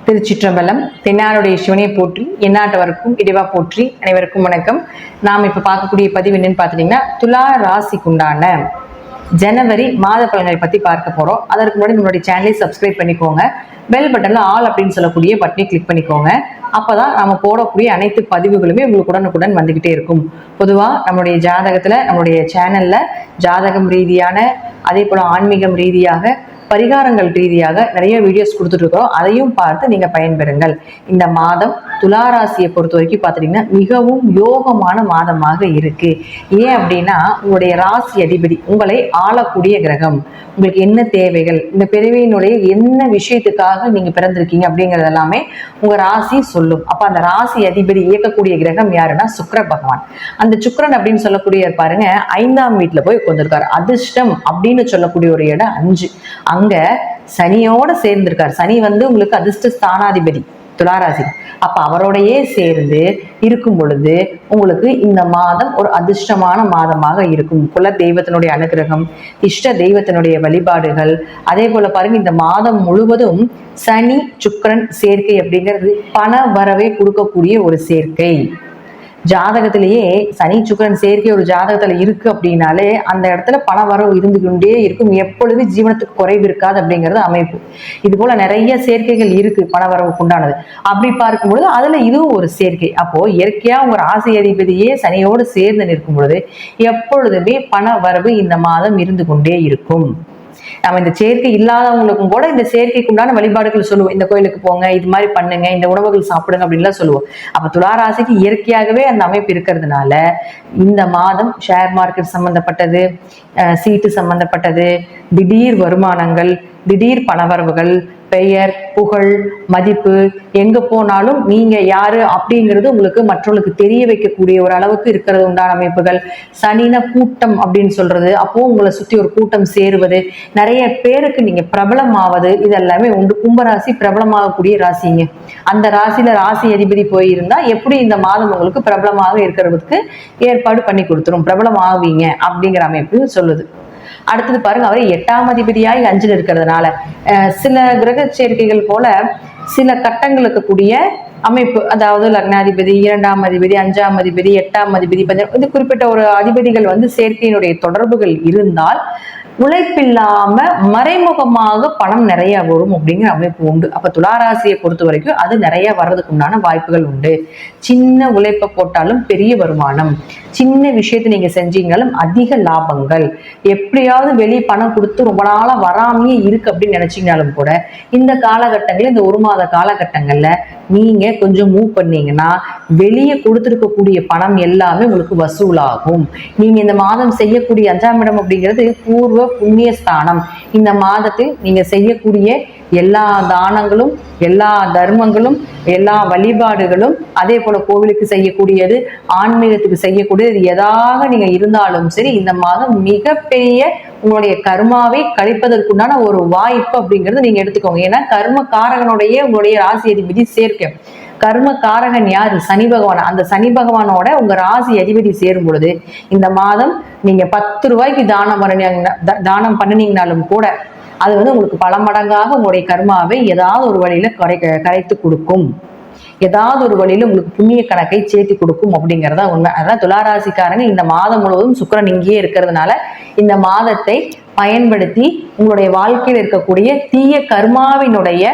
திருச்சிற்றம்பலம். தென்னாருடைய சிவனை போற்றி, எந்நாட்டவருக்கும் இறைவா போற்றி. அனைவருக்கும் வணக்கம். நாம் இப்ப பார்க்கக்கூடிய பதிவு என்னன்னு பாத்தீங்கன்னா, துலா ராசிக்குண்டான ஜனவரி மாத பலன்களை பத்தி பார்க்க போறோம். அதற்கு முன்னாடி நம்மளுடைய சேனலை சப்ஸ்கிரைப் பண்ணிக்கோங்க. பெல் பட்டன்ல ஆல் அப்படின்னு சொல்லக்கூடிய பட்டனை கிளிக் பண்ணிக்கோங்க. அப்பதான் நம்ம போடக்கூடிய அனைத்து பதிவுகளுமே உங்களுக்கு உடனுக்குடன் வந்துகிட்டே இருக்கும். பொதுவா நம்மளுடைய ஜாதகத்துல, நம்மளுடைய சேனல்ல ஜாதகம் ரீதியான, அதே போல ஆன்மீகம் ரீதியாக, பரிகாரங்கள் ரீதியாக நிறைய வீடியோஸ் கொடுத்துட்டு இருக்கிறோம். அதையும் பார்த்து நீங்க பயன்பெறுங்கள். இந்த மாதம் துளாராசியை பொறுத்த வரைக்கும் பாத்தீங்கன்னா மிகவும் யோகமான மாதமாக இருக்கு. ஏன் அப்படின்னா, உங்களுடைய ராசி அதிபதி, உங்களை ஆளக்கூடிய கிரகம், உங்களுக்கு என்ன தேவைகள், இந்த பிறவியினுடைய என்ன விஷயத்துக்காக நீங்க பிறந்திருக்கீங்க அப்படிங்கறது எல்லாமே உங்க ராசி சொல்லும். அப்ப அந்த ராசி அதிபதி இயக்கக்கூடிய கிரகம் யாருன்னா சுக்கிர பகவான். அந்த சுக்கிரன் அப்படின்னு சொல்லக்கூடிய பாருங்க 5ஆம் வீட்டுல போய் உட்கார்ந்திருக்காரு. அதிர்ஷ்டம் அப்படின்னு சொல்லக்கூடிய ஒரு இடம் 5. அங்க சனியோட சேர்ந்திருக்காரு. சனி உங்களுக்கு அதிர்ஷ்ட ஸ்தானாதிபதி துளாராசி. அப்ப அவரோடையே சேர்ந்து இருக்கும் பொழுது உங்களுக்கு இந்த மாதம் ஒரு அதிர்ஷ்டமான மாதமாக இருக்கும். குல தெய்வத்தினுடைய அனுகிரகம், இஷ்ட தெய்வத்தினுடைய வழிபாடுகள், அதே போல பாருங்க இந்த மாதம் முழுவதும் சனி சுக்கிரன் சேர்க்கை அப்படிங்கிறது பண வரவை கொடுக்கக்கூடிய ஒரு சேர்க்கை. ஜாதகத்திலேயே சனி சுக்கிரன் சேர்க்கை ஒரு ஜாதகத்துல இருக்கு அப்படின்னாலே அந்த இடத்துல பண வரவு இருந்து கொண்டே இருக்கும். எப்பொழுது ஜீவனத்துக்கு குறைவு இருக்காது அப்படிங்கிறது அமைப்பு. இது போல நிறைய சேர்க்கைகள் இருக்கு பண வரவுக்கு உண்டானது. அப்படி பார்க்கும்பொழுது அதுல இதுவும் ஒரு சேர்க்கை. அப்போ இயற்கையா உங்க ராசி அதிபதியே சனியோடு சேர்ந்து நிற்கும் பொழுது எப்பொழுதுமே பண வரவு இந்த மாதம் இருந்து கொண்டே இருக்கும். நம்ம இந்த சேர்க்கை இல்லாதவங்களுக்கும் கூட இந்த சேர்க்கைக்கு உண்டான வழிபாடுகள் சொல்லுவோம். இந்த கோயிலுக்கு போங்க, இது மாதிரி பண்ணுங்க, இந்த உணவுகள் சாப்பிடுங்க அப்படின்லாம் சொல்லுவோம். அப்ப துளாராசிக்கு இயற்கையாகவே அந்த அமைப்பு இருக்கிறதுனால இந்த மாதம் ஷேர் மார்க்கெட் சம்பந்தப்பட்டது, சீட்டு சம்பந்தப்பட்டது, திடீர் வருமானங்கள், திடீர் பணவரவுகள், பெயர் புகழ் மதிப்பு, எங்க போனாலும் நீங்க யாரு அப்படிங்கிறது உங்களுக்கு மற்றவங்களுக்கு தெரிய வைக்கக்கூடிய ஒரு அளவுக்கு இருக்கிறது உண்டான அமைப்புகள். சனின கூட்டம் அப்படின்னு சொல்றது, அப்போ உங்களை சுத்தி ஒரு கூட்டம் சேருவது, நிறைய பேருக்கு நீங்க பிரபலம் ஆவது, இதெல்லாமே உண்டு. கும்பராசி பிரபலமாகக்கூடிய ராசிங்க. அந்த ராசியில ராசி அதிபதி போயிருந்தா எப்படி இந்த மாதம் உங்களுக்கு பிரபலமாக இருக்கிறதுக்கு ஏற்பாடு பண்ணி கொடுத்துரும், பிரபலம் ஆவீங்க அப்படிங்கிற அமைப்பு சொல்லுது. அடுத்தது பாருங்க, அவரை 8ஆம் அதிபதியாய் 5ல் இருக்கிறதுனால சில கிரக சேர்க்கைகள் போல சில கட்டங்களுக்கு கூடிய அமைப்பு, அதாவது லக்னாதிபதி, 2ஆம் அதிபதி, 5ஆம் அதிபதி, 8ஆம் அதிபதி, இது குறிப்பிட்ட ஒரு அதிபதிகள் சேர்க்கையினுடைய தொடர்புகள் இருந்தால் உழைப்பில்லாம மறைமுகமாக பணம் நிறைய வரும் அப்படிங்கிற அமைப்பு உண்டு. அப்ப துளாராசியை பொறுத்த வரைக்கும் அது நிறைய வர்றதுக்கு உண்டான வாய்ப்புகள் உண்டு. சின்ன உழைப்பை போட்டாலும் பெரிய வருமானம், சின்ன விஷயத்தை நீங்க செஞ்சீங்கனாலும் அதிக லாபங்கள். எப்படியாவது வெளியே பணம் கொடுத்து ரொம்ப நாளா வராமையே இருக்கு அப்படின்னு நினைச்சீங்கனாலும் கூட இந்த காலகட்டங்கள்ல, இந்த 1 மாத காலகட்டங்கள்ல நீங்க கொஞ்சம் மூவ் பண்ணீங்கன்னா வெளியே கொடுத்திருக்கக்கூடிய பணம் எல்லாமே உங்களுக்கு வசூலாகும். நீங்க இந்த மாதம் செய்யக்கூடிய 5ஆம் இடம் அப்படிங்கிறது பூர்வ புண்ணிய ஸ்தானம். இந்த மாதத்தில் நீங்க செய்யக்கூடிய எல்லா தானங்களும், எல்லா தர்மங்களும், எல்லா வழிபாடுகளும், அதே போல கோவிலுக்கு செய்யக்கூடியது, ஆன்மீகத்துக்கு செய்யக்கூடியது எதாக நீங்க இருந்தாலும் சரி, இந்த மாதம் மிகப்பெரிய உங்களுடைய கர்மாவை கழிப்பதற்குண்டான ஒரு வாய்ப்பு அப்படிங்கிறது நீங்க எடுத்துக்கோங்க. ஏன்னா கர்ம காரகனுடைய உங்களுடைய ராசி அதிபதி சேர்க்க. கர்ம காரகன் யாரு? சனி பகவான். அந்த சனி பகவானோட உங்க ராசி அதிபதி சேரும் பொழுது இந்த மாதம் நீங்க 10 ரூபாய்க்கு தானம் பண்ணினீங்கனாலும் கூட அது உங்களுக்கு பல மடங்காக உங்களுடைய கர்மாவை ஏதாவது ஒரு வழியில கரைத்து கொடுக்கும். ஏதாவது ஒரு வழியில உங்களுக்கு புண்ணிய கணக்கை சேர்த்து கொடுக்கும் அப்படிங்கிறதா உண்மை. அதான் துளாராசிக்காரங்க இந்த மாதம் முழுவதும் சுக்கிரன் இங்கேயே இருக்கிறதுனால இந்த மாதத்தை பயன்படுத்தி உங்களுடைய வாழ்க்கையில் இருக்கக்கூடிய தீய கர்மாவினுடைய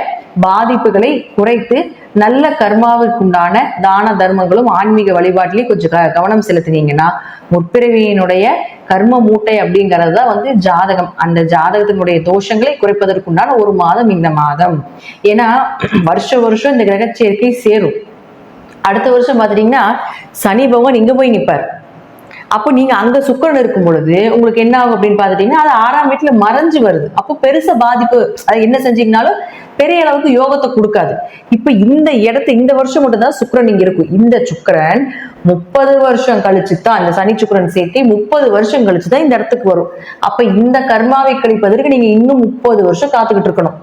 பாதிப்புகளை குறைத்து நல்ல கர்மாவிற்குண்டான தான தர்மங்களும் ஆன்மீக வழிபாட்டிலையும் கொஞ்சம் கவனம் செலுத்தினீங்கன்னா முற்பிறவியினுடைய கர்ம மூட்டை அப்படிங்கிறது தான் ஜாதகம். அந்த ஜாதகத்தினுடைய தோஷங்களை குறைப்பதற்குண்டான ஒரு மாதம் இந்த மாதம். ஏன்னா வருஷம் இந்த கிரக சேர்க்கை சேரும். அடுத்த வருஷம் பாத்தீங்கன்னா சனி பகவான் இங்க போய் நிற்பார். அப்போ நீங்க அங்க சுக்கிரன் இருக்கும் பொழுது உங்களுக்கு என்ன ஆகும் அப்படின்னு பாத்துட்டீங்கன்னா அது 6ஆம் வீட்டுல மறைஞ்சு வருது. அப்போ பெருசா பாதிப்பு, அதை என்ன செஞ்சீங்கன்னாலும் பெரிய அளவுக்கு யோகத்தை கொடுக்காது. இப்ப இந்த வருஷம் மட்டும் தான் சுக்கிரன் இங்க இருக்கும். இந்த சுக்கிரன் 30 வருஷம் கழிச்சுதான், இந்த சனி சுக்கிரன் சேர்க்கை 30 வருஷம் கழிச்சுதான் இந்த இடத்துக்கு வரும். அப்ப இந்த கர்மாவை கழிப்பதற்கு நீங்க இன்னும் 30 வருஷம் காத்துக்கிட்டு இருக்கணும்.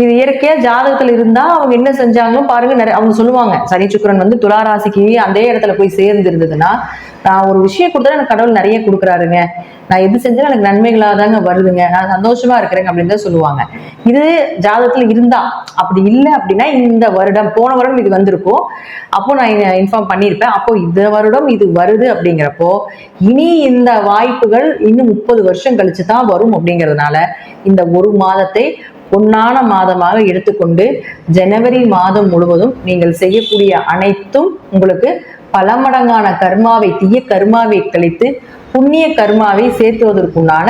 இது இயற்கையா ஜாதகத்துல இருந்தா அவங்க என்ன செஞ்சாங்களும் பாருங்க, நிறைய அவங்க சொல்லுவாங்க. சனி சுக்கிரன் வந்து துலா ராசிக்கு அந்த இடத்துல போய் சேர்ந்து இருந்ததுன்னா, நான் ஒரு விஷயம் கொடுத்தா எனக்கு கடவுள் நிறைய கொடுக்குறாருங்க, நான் எது செஞ்சாலும் எனக்கு நன்மைகளாக தாங்க வருதுங்க, நான் சந்தோஷமா இருக்கிறேங்க அப்படின்னு தான் சொல்லுவாங்க. இது ஜாதகத்துல இருந்தா. அப்படி இல்லை அப்படின்னா இந்த வருடம், போன வருடம் இது வந்திருக்கும், அப்போ நான் இன்ஃபார்ம் பண்ணியிருப்பேன். அப்போ இந்த வருடம் இது வருது அப்படிங்கிறப்போ இனி இந்த வாய்ப்புகள் இன்னும் 30 வருஷம் கழிச்சு தான் வரும். அப்படிங்கிறதுனால இந்த ஒரு மாதத்தை பொன்னான மாதமாக எடுத்துக்கொண்டு ஜனவரி மாதம் முழுவதும் நீங்கள் செய்யக்கூடிய அனைத்தும் உங்களுக்கு பல மடங்கான கர்மாவை, தீய கர்மாவை கழித்து புண்ணிய கர்மாவை சேர்த்துவதற்குண்டான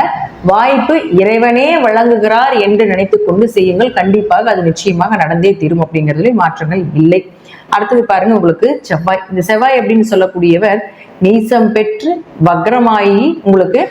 வாய்ப்பு இறைவனே வழங்குகிறார் என்று நினைத்து கொண்டு செய்யுங்கள். கண்டிப்பாக அது நிச்சயமாக நடந்தே தீரும். அப்படிங்கிறதுல மாற்றங்கள் இல்லை. அடுத்தது பாருங்க, உங்களுக்கு செவ்வாய். இந்த செவ்வாய் அப்படின்னு சொல்லக்கூடியவர் நீசம் பெற்று வக்ரமாயி உங்களுக்கு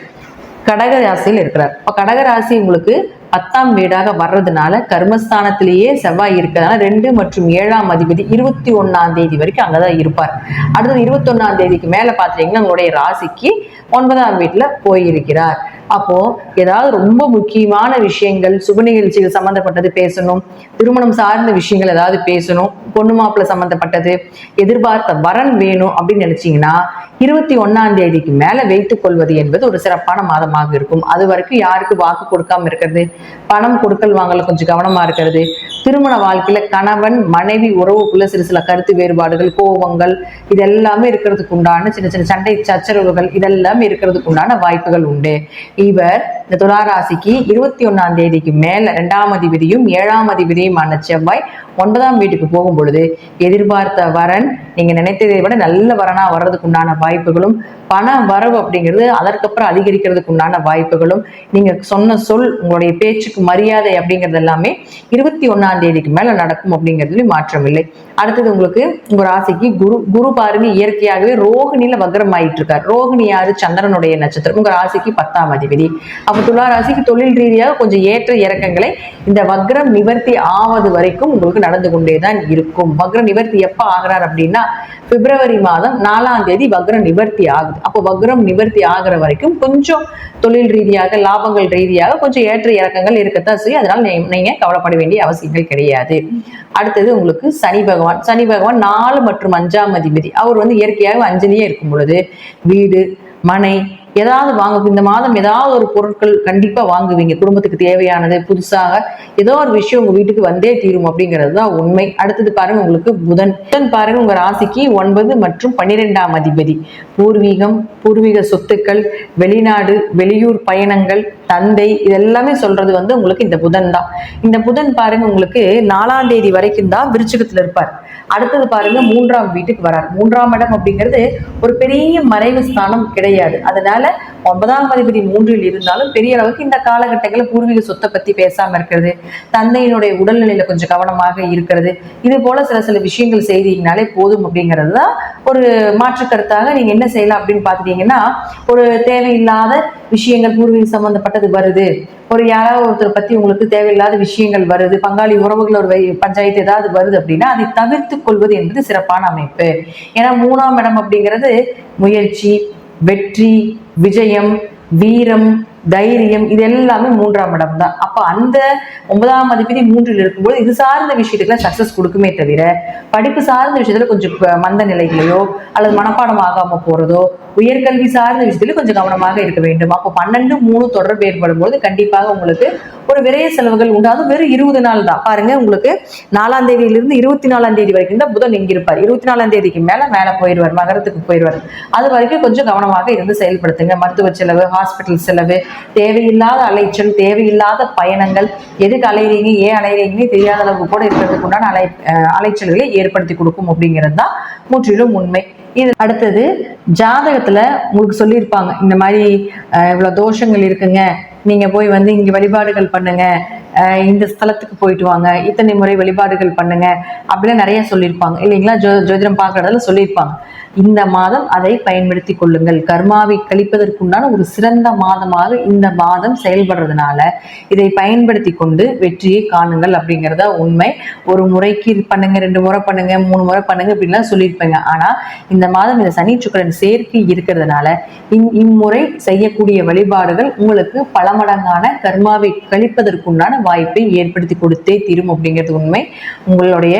கடகராசியில் இருக்கிறார். இப்ப கடகராசி உங்களுக்கு 10ஆம் வீடாக வர்றதுனால கர்மஸ்தானத்திலேயே செவ்வாய் இருக்கிறதுனால 2 மற்றும் 7ஆம் அதிபதி 21ஆம் தேதி வரைக்கும் அங்கதான் இருப்பார். அடுத்தது 21ஆம் தேதிக்கு மேல பாத்தீங்கன்னா உங்களுடைய ராசிக்கு 9ஆம் வீட்டுல போயிருக்கிறார். அப்போ ஏதாவது ரொம்ப முக்கியமான விஷயங்கள், சுப நிகழ்ச்சிகள் சம்பந்தப்பட்டது பேசணும், திருமணம் சார்ந்த விஷயங்கள் ஏதாவது பேசணும், பொண்ணு மாப்பிள்ளை சம்பந்தப்பட்டது, எதிர்பார்த்த வரன் வேணும் அப்படின்னு நினைச்சீங்கன்னா 21ஆம் தேதிக்கு மேல வைத்துக் கொள்வது என்பது ஒரு சிறப்பான மாதமாக இருக்கும். அது வரைக்கும் யாருக்கு வாக்கு கொடுக்காம இருக்கிறது, பணம் கொடுக்கல் வாங்கல கொஞ்சம் கவனமா இருக்கிறது, திருமண வாழ்க்கையில கணவன் மனைவி உறவுக்குள்ள சில கருத்து வேறுபாடுகள், கோபங்கள் இதெல்லாமே இருக்கிறதுக்கு உண்டான சின்ன சின்ன சண்டை சச்சரவுகள் இதெல்லாமே இருக்கிறதுக்கு உண்டான வாய்ப்புகள் உண்டு. இவர் இந்த துலா ராசிக்கு 21ஆம் தேதிக்கு மேல 2ஆம் அதிபதியும் 7ஆம் அதிபதியுமான செவ்வாய் 9ஆம் வீட்டுக்கு போகும் பொழுது எதிர்பார்த்த வரன் நீங்க நினைத்ததை விட நல்ல வரனா வர்றதுக்கு உண்டான வாய்ப்புகளும், பண வரவு அப்படிங்கிறது அதற்கப்புறம் அதிகரிக்கிறதுக்கு உண்டான வாய்ப்புகளும், நீங்க சொன்ன சொல், உங்களுடைய பேச்சுக்கு மரியாதை அப்படிங்கிறது எல்லாமே 21ஆம் தேதிக்கு மேல நடக்கும். அப்படிங்கிறதுல மாற்றம் இல்லை. அடுத்தது உங்களுக்கு உங்க ராசிக்கு குரு பாருங்க இயற்கையாகவே ரோகிணியில வக்ரம் ஆயிட்டு இருக்காரு. ரோகிணி யாரு? சந்திரனுடைய நட்சத்திரம். உங்க ராசிக்கு 10ஆம் அதிபதி. அப்ப துலா ராசிக்கு தொழில் ரீதியாக கொஞ்சம் ஏற்ற இறக்கங்களை இந்த வக்ரம் நிவர்த்தி ஆவது வரைக்கும் உங்களுக்கு நடந்து கொண்டேதான் இருக்கும். வக்ரம் நிவர்த்தி எப்ப ஆகிறார் அப்படின்னா பிப்ரவரி மாதம் 4ஆம் தேதி வக்ரம் நிவர்த்தி ஆகுது. அப்போ வக்ரம் நிவர்த்தி ஆகிற வரைக்கும் கொஞ்சம் தொழில் ரீதியாக, லாபங்கள் ரீதியாக கொஞ்சம் ஏற்ற இறக்கங்கள் இருக்கத்தான் செய்யும். அதனால நீங்க கவலைப்பட வேண்டிய அவசியங்கள் கிடையாது. அடுத்தது உங்களுக்கு சனி பகவான். சனி பகவான் 4 மற்றும் 5ஆம் அதிபதி. அவர் வந்து இயற்கையாக 5லயே இருக்கும் பொழுது வீடு, மனை ஏதாவது வாங்க, இந்த மாதம் ஏதாவது ஒரு பொருட்கள் கண்டிப்பா வாங்குவீங்க. குடும்பத்துக்கு தேவையானது புதுசாக ஏதோ ஒரு விஷயம் உங்க வீட்டுக்கு வந்தே தீரும். அப்படிங்கிறது தான் உண்மை. அடுத்தது பாருங்க, உங்களுக்கு புதன் பாருங்க உங்க ராசிக்கு 9 மற்றும் 12ஆம் அதிபதி. பூர்வீகம், பூர்வீக சொத்துக்கள், வெளிநாடு, வெளியூர் பயணங்கள், தந்தை இதெல்லாமே சொல்றது வந்து உங்களுக்கு இந்த புதன் தான். இந்த புதன் பாருங்க உங்களுக்கு 4ஆம் தேதி வரைக்கும் தான் விருச்சிகத்துல இருப்பார். அடுத்தது பாருங்க 3ஆம் வீட்டுக்கு வரார். 3ஆம் இடம் அப்படிங்கிறது ஒரு பெரிய மறைவு ஸ்தானம் கிடையாது. அதனால 9ஆம் அதிபதி 3இல் இருந்தாலும் பெரிய அளவுக்கு இந்த காலகட்டங்களில் பூர்வீக சொத்தை பத்தி பேசாம இருக்கிறது, தந்தையினுடைய உடல்நிலையில கொஞ்சம் கவனமாக இருக்கிறது, இது போல சில விஷயங்கள் செய்தீங்கனாலே போதும். அப்படிங்கிறது தான் ஒரு மாற்று கருத்தாக நீங்க என்ன செய்யலாம் அப்படின்னு பாத்துட்டீங்கன்னா, ஒரு தேவையில்லாத விஷயங்கள் பூர்வீக சம்பந்தப்பட்டது வருது, ஒரு யாராவது ஒருத்தர் பத்தி உங்களுக்கு தேவையில்லாத விஷயங்கள் வருது, பங்காளி உறவுகள் ஒரு பஞ்சாயத்து ஏதாவது வருது அப்படின்னா அதை தவிர்த்து கொள்வது என்பது சிறப்பான அமைப்பு. ஏன்னா 3ஆம் இடம் அப்படிங்கிறது முயற்சி, வெற்றி, விஜயம், வீரம், தைரியம் இது எல்லாமே 3ஆம் இடம் தான். அப்ப அந்த 9ஆம் அதிபதி 3இல் இருக்கும்போது இது சார்ந்த விஷயத்துக்குலாம் சக்சஸ் கொடுக்குமே தவிர படிப்பு சார்ந்த விஷயத்துல கொஞ்சம் மந்த நிலைகளையோ அல்லது மனப்பாடம் ஆகாம போறதோ, உயர்கல்வி சார்ந்த விஷயத்துல கொஞ்சம் கவனமாக இருக்க வேண்டும். அப்போ 12, 3 தொடர்பு ஏற்படும் போது கண்டிப்பாக உங்களுக்கு ஒரு விரைய செலவுகள் உண்டு. அது வெறும் 20 நாள் தான். பாருங்க, உங்களுக்கு 4ஆம் தேதியிலிருந்து 24ஆம் தேதி வரைக்கும் தான் புதன் இங்க இருப்பார். 24ஆம் தேதிக்கு மேல போயிடுவார், மகரத்துக்கு போயிடுவார். அது வரைக்கும் கொஞ்சம் கவனமாக இருந்து செயல்படுத்துங்க. மருத்துவ செலவு, ஹாஸ்பிட்டல் செலவு, தேவையில்லாத அலைச்சல், தேவையில்லாத பயணங்கள், எதுக்கு அலைறீங்க, ஏன் அலைறீங்கன்னு தெரியாத அளவுக்கு கூட இருக்கிறதுக்கு உண்டான அலைச்சல்களை ஏற்படுத்தி கொடுக்கும். அப்படிங்கிறது தான் முற்றிலும் உண்மை. இது அடுத்தது ஜாதகத்துல உங்களுக்கு சொல்லியிருப்பாங்க, இந்த மாதிரி இவ்வளவு தோஷங்கள் இருக்குங்க, நீங்க போய் வந்து இங்க வழிபாடுகள் பண்ணுங்க, இந்த ஸ்தலத்துக்கு போயிட்டு வாங்க, இத்தனை முறை வழிபாடுகள் பண்ணுங்க அப்படிலாம் நிறைய சொல்லியிருப்பாங்க இல்லைங்களா? ஜோதிடம் பார்க்கறதுல சொல்லியிருப்பாங்க. இந்த மாதம் அதை பயன்படுத்தி கொள்ளுங்கள். கர்மாவை கழிப்பதற்குண்டான ஒரு சிறந்த மாதமாக இந்த மாதம் செயல்படுறதுனால இதை பயன்படுத்தி கொண்டு வெற்றியை காணுங்கள். அப்படிங்கிறத உண்மை. ஒரு முறைக்கு பண்ணுங்க, 2 முறை பண்ணுங்க, 3 முறை பண்ணுங்க இப்படின்லாம் சொல்லியிருப்பாங்க. ஆனா இந்த மாதம் இந்த சனி சுக்கிரன் சேர்க்கை இருக்கிறதுனால இம்முறை செய்யக்கூடிய வழிபாடுகள் உங்களுக்கு பல மடங்கான கர்மாவை கழிப்பதற்குண்டான வாய்ப்பை ஏற்படுத்தி கொடுத்தே தீரும் அப்படிங்கிறது உண்மை. உங்களுடைய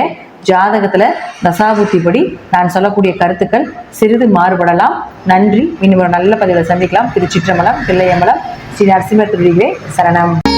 ஜாதகத்துல தசாபுத்திப்படி நான் சொல்லக்கூடிய கருத்துக்கள் சிறிது மாறுபடலாம். நன்றி. இன்னும் ஒரு நல்ல பதிவில் சந்திக்கலாம். திருச்சிற்றம்பலம், தில்லையம்பலம், ஸ்ரீ நரசிம்மர் திருடிகளே சரணம்.